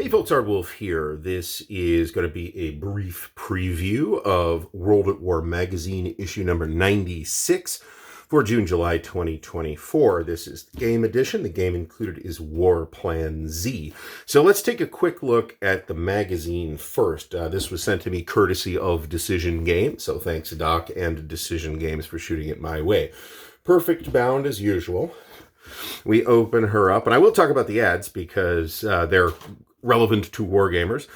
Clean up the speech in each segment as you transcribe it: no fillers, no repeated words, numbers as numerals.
Hey folks, Ardwolf here. This is going to be a brief preview of World at War magazine issue number 96 for June, July 2024. This is the game edition. The game included is War Plan Z. So let's take a quick look at the magazine first. This was sent to me courtesy of Decision Games, so thanks Doc and Decision Games for shooting it my way. Perfect bound as usual. We open her up, and I will talk about the ads because they're relevant to wargamers.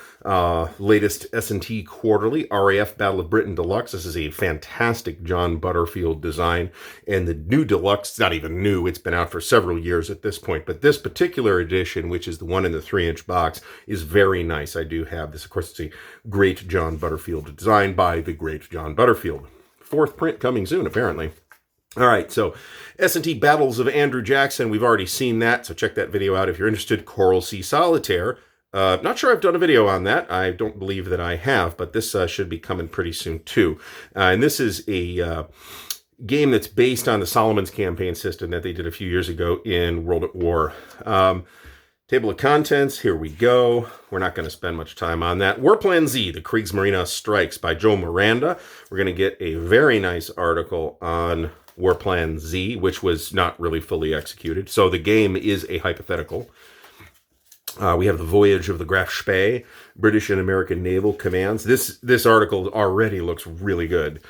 Latest S&T Quarterly, RAF Battle of Britain Deluxe. This is a fantastic John Butterfield design. And the new Deluxe, it's not even new, it's been out for several years at this point. But this particular edition, which is the one in the 3-inch box, is very nice. I do have this. Of course, it's a great John Butterfield design by the great John Butterfield. Fourth print coming soon, apparently. All right, so S&T Battles of Andrew Jackson, we've already seen that, so check that video out if you're interested. Coral Sea Solitaire. Not sure I've done a video on that. I don't believe that I have, but this should be coming pretty soon too. And this is a game that's based on the Solomon's campaign system that they did a few years ago in World at War. Table of contents, here we go. We're not going to spend much time on that. War Plan Z, the Kriegsmarine Strikes by Joe Miranda. We're going to get a very nice article on War Plan Z, which was not really fully executed. So the game is a hypothetical. We have the Voyage of the Graf Spee, British and American Naval Commands. This article already looks really good.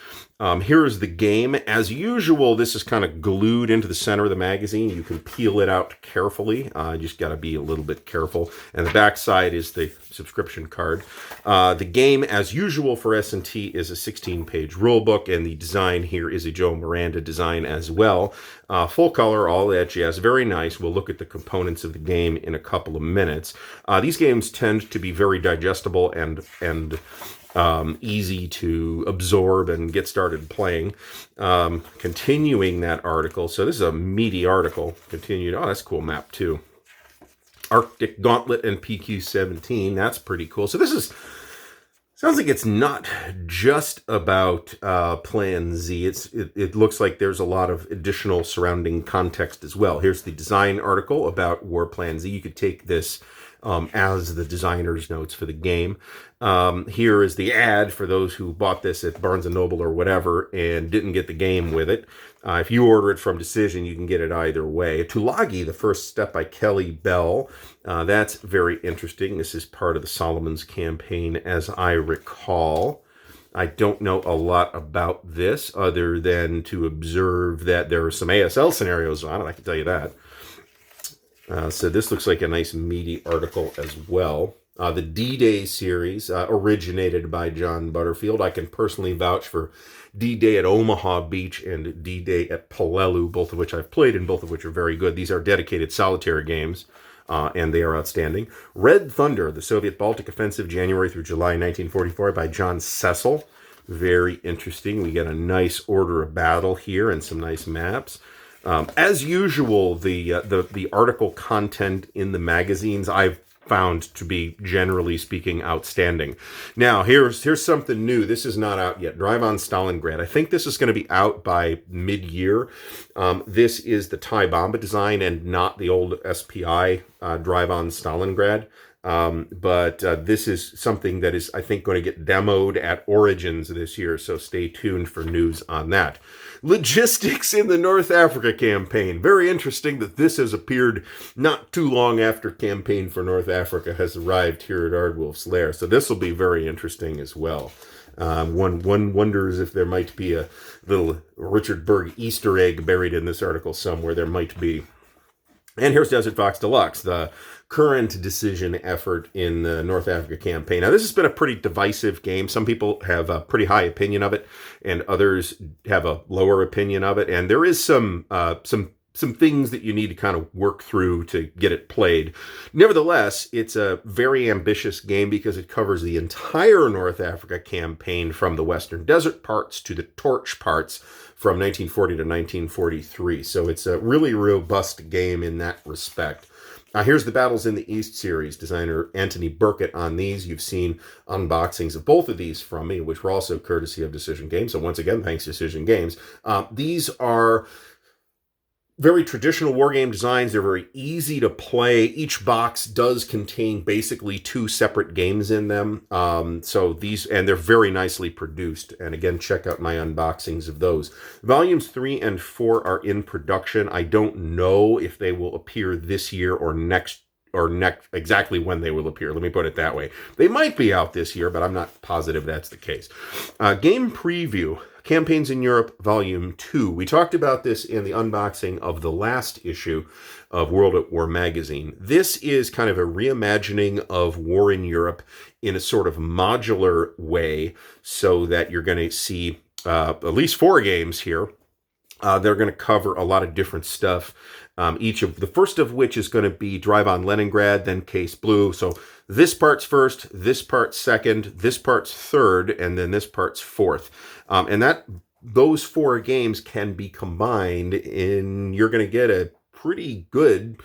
Here's the game. As usual, this is kind of glued into the center of the magazine. You can peel it out carefully. You just got to be a little bit careful. And the back side is the subscription card. The game, as usual for S&T, is a 16-page rule book, and the design here is a Joe Miranda design as well. Full color, all that jazz. Very nice. We'll look at the components of the game in a couple of minutes. These games tend to be very digestible and easy to absorb and get started playing. Continuing that article. So this is a meaty article. Continued. Oh, that's a cool map too. Arctic Gauntlet and PQ-17. That's pretty cool. So this is... sounds like it's not just about Plan Z. It looks like there's a lot of additional surrounding context as well. Here's the design article about War Plan Z. You could take this as the designer's notes for the game. Here is the ad for those who bought this at Barnes & Noble or whatever and didn't get the game with it. If you order it from Decision, you can get it either way. Tulagi, The First Step by Kelly Bell. That's very interesting. This is part of the Solomon's campaign, as I recall. I don't know a lot about this other than to observe that there are some ASL scenarios on it. I can tell you that. So this looks like a nice meaty article as well. The D-Day series originated by John Butterfield. I can personally vouch for D-Day at Omaha Beach and D-Day at Peleliu, both of which I've played and both of which are very good. These are dedicated solitaire games, and they are outstanding. Red Thunder, the Soviet Baltic Offensive, January through July 1944 by John Cecil. Very interesting. We get a nice order of battle here and some nice maps. As usual, the article content in the magazines I've found to be, generally speaking, outstanding. Now, here's something new. This is not out yet. Drive on Stalingrad. I think this is going to be out by mid-year. This is the Ty Bomba design and not the old SPI Drive on Stalingrad. But this is something that is, I think, going to get demoed at Origins this year, so stay tuned for news on that. Logistics in the North Africa campaign. Very interesting that this has appeared not too long after Campaign for North Africa has arrived here at Ardwolf's Lair, so this will be very interesting as well. One wonders if there might be a little Richard Berg Easter egg buried in this article somewhere. There might be. And here's Desert Fox Deluxe, the current Decision effort in the North Africa campaign. Now, this has been a pretty divisive game. Some people have a pretty high opinion of it, and others have a lower opinion of it. And there is some things that you need to kind of work through to get it played. Nevertheless, it's a very ambitious game because it covers the entire North Africa campaign from the Western Desert parts to the Torch parts from 1940 to 1943. So it's a really robust game in that respect. Here's the Battles in the East series. Designer Anthony Burkett on these. You've seen unboxings of both of these from me, which were also courtesy of Decision Games. So once again, thanks Decision Games. These are very traditional war game designs. They're very easy to play. Each box does contain basically 2 separate games in them. So these, and they're very nicely produced. And again, check out my unboxings of those. Volumes 3 and 4 are in production. I don't know if they will appear this year or next exactly when they will appear. Let me put it that way. They might be out this year, but I'm not positive that's the case. Game preview. Campaigns in Europe, Volume 2. We talked about this in the unboxing of the last issue of World at War magazine. This is kind of a reimagining of War in Europe in a sort of modular way, so that you're going to see at least 4 games here. They're going to cover a lot of different stuff. The first of which is going to be Drive on Leningrad, then Case Blue. So this part's first, this part's second, this part's third, and then this part's fourth. And those 4 games can be combined you're going to get a pretty good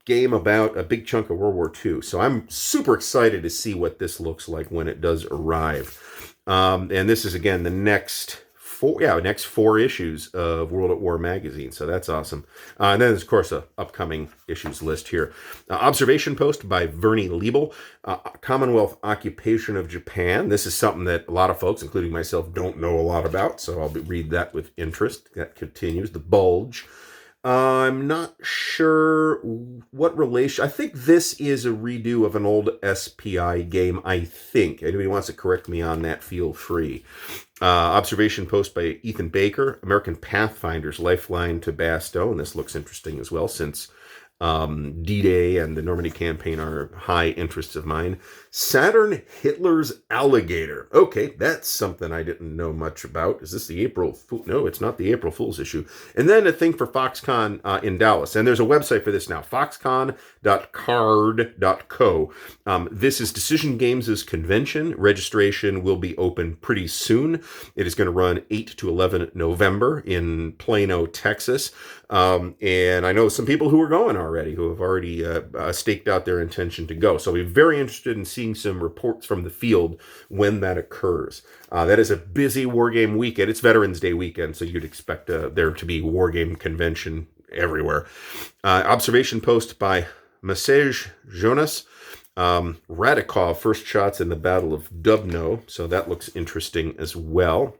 game about a big chunk of World War II. So I'm super excited to see what this looks like when it does arrive. And this is, again, the next 4 issues of World at War magazine. So that's awesome. And then there's, of course, a upcoming issues list here. Observation Post by Vernie Liebel. Commonwealth Occupation of Japan. This is something that a lot of folks, including myself, don't know a lot about. So I'll read that with interest. That continues. The Bulge. I'm not sure what relation. I think this is a redo of an old SPI game, I think. Anybody wants to correct me on that, feel free. Observation Post by Ethan Baker. American Pathfinders, Lifeline to Bastogne. This looks interesting as well, since D-Day and the Normandy campaign are high interests of mine. Saturn Hitler's Alligator. Okay, that's something I didn't know much about. Is this the April Fool? No, it's not the April Fool's issue. And then a thing for Foxconn in Dallas. And there's a website for this now, foxconn.card.co. This is Decision Games' convention. Registration will be open pretty soon. It is going to run 8 to 11 November in Plano, Texas. And I know some people who are going already, who have already staked out their intention to go. So I'll be very interested in seeing some reports from the field when that occurs. That is a busy War Game weekend. It's Veterans Day weekend, so you'd expect there to be War Game convention everywhere. Observation Post by Masej Jonas. Radikov, first shots in the Battle of Dubno. So that looks interesting as well.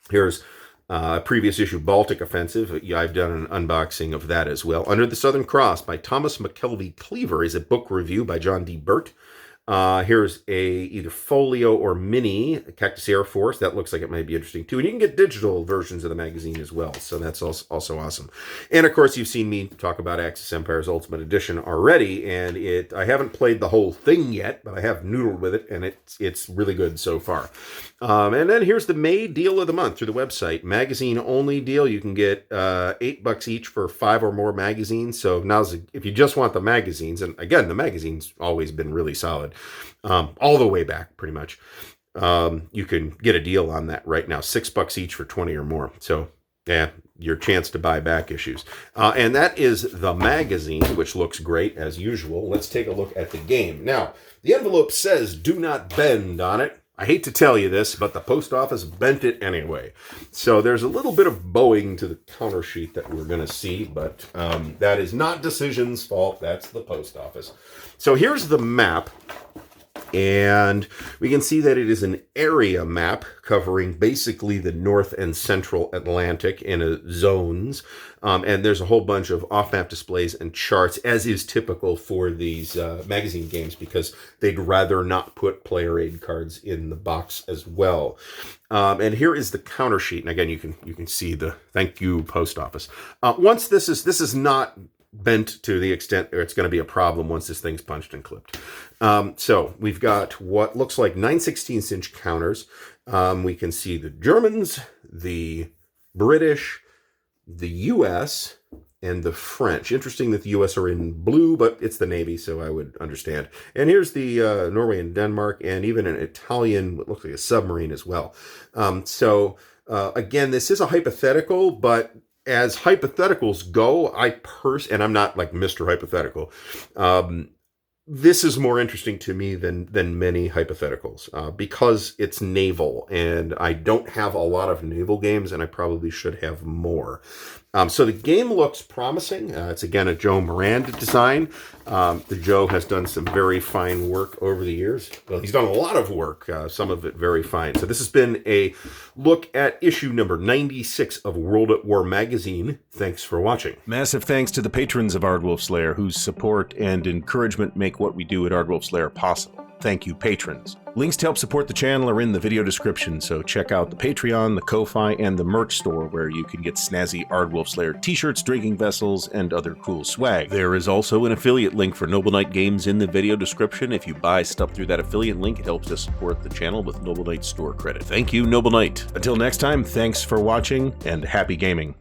Here's a previous issue, Baltic Offensive. I've done an unboxing of that as well. Under the Southern Cross by Thomas McKelvey Cleaver is a book review by John D. Burt. Here's either folio or mini Cactus Air Force. That looks like it might be interesting too. And you can get digital versions of the magazine as well. So that's also awesome. And of course, you've seen me talk about Axis Empire's Ultimate Edition already. And I haven't played the whole thing yet, but I have noodled with it, and it's really good so far. And then here's the May deal of the month through the website. Magazine only deal. You can get $8 each for 5 or more magazines. So if you just want the magazines, and again, the magazine's always been really solid. All the way back, pretty much. You can get a deal on that right now. $6 each for 20 or more. So, yeah, your chance to buy back issues. And that is the magazine, which looks great as usual. Let's take a look at the game. Now, the envelope says "do not bend" on it. I hate to tell you this, but the post office bent it anyway. So there's a little bit of bowing to the counter sheet that we're going to see, but that is not Decision's fault. That's the post office. So here's the map, and we can see that it is an area map covering basically the North and Central Atlantic in zones. And there's a whole bunch of off-map displays and charts, as is typical for these magazine games, because they'd rather not put player aid cards in the box as well. And here is the counter sheet. And again, you can see the thank you, post office. Once this is not bent to the extent where it's going to be a problem once this thing's punched and clipped. So we've got what looks like 9/16" counters. We can see the Germans, the British, the U.S., and the French. Interesting that the U.S. are in blue, but it's the Navy, so I would understand. And here's the Norway and Denmark, and even an Italian, what looks like a submarine as well. Again, this is a hypothetical, but as hypotheticals go, and I'm not like Mr. Hypothetical, this is more interesting to me than many hypotheticals because it's naval, and I don't have a lot of naval games, and I probably should have more. So the game looks promising. It's again a Joe Miranda design. The Joe has done some very fine work over the years. Well, he's done a lot of work, some of it very fine. So this has been a look at issue number 96 of World at War magazine. Thanks for watching. Massive thanks to the patrons of Ardwolf's Lair, whose support and encouragement make what we do at Ardwolf's Lair possible. Thank you, patrons. Links to help support the channel are in the video description, so check out the Patreon, the Ko-Fi, and the merch store where you can get snazzy Ardwolf's Lair t-shirts, drinking vessels, and other cool swag. There is also an affiliate link for Noble Knight Games in the video description. If you buy stuff through that affiliate link, it helps us support the channel with Noble Knight store credit. Thank you, Noble Knight. Until next time, thanks for watching, and happy gaming.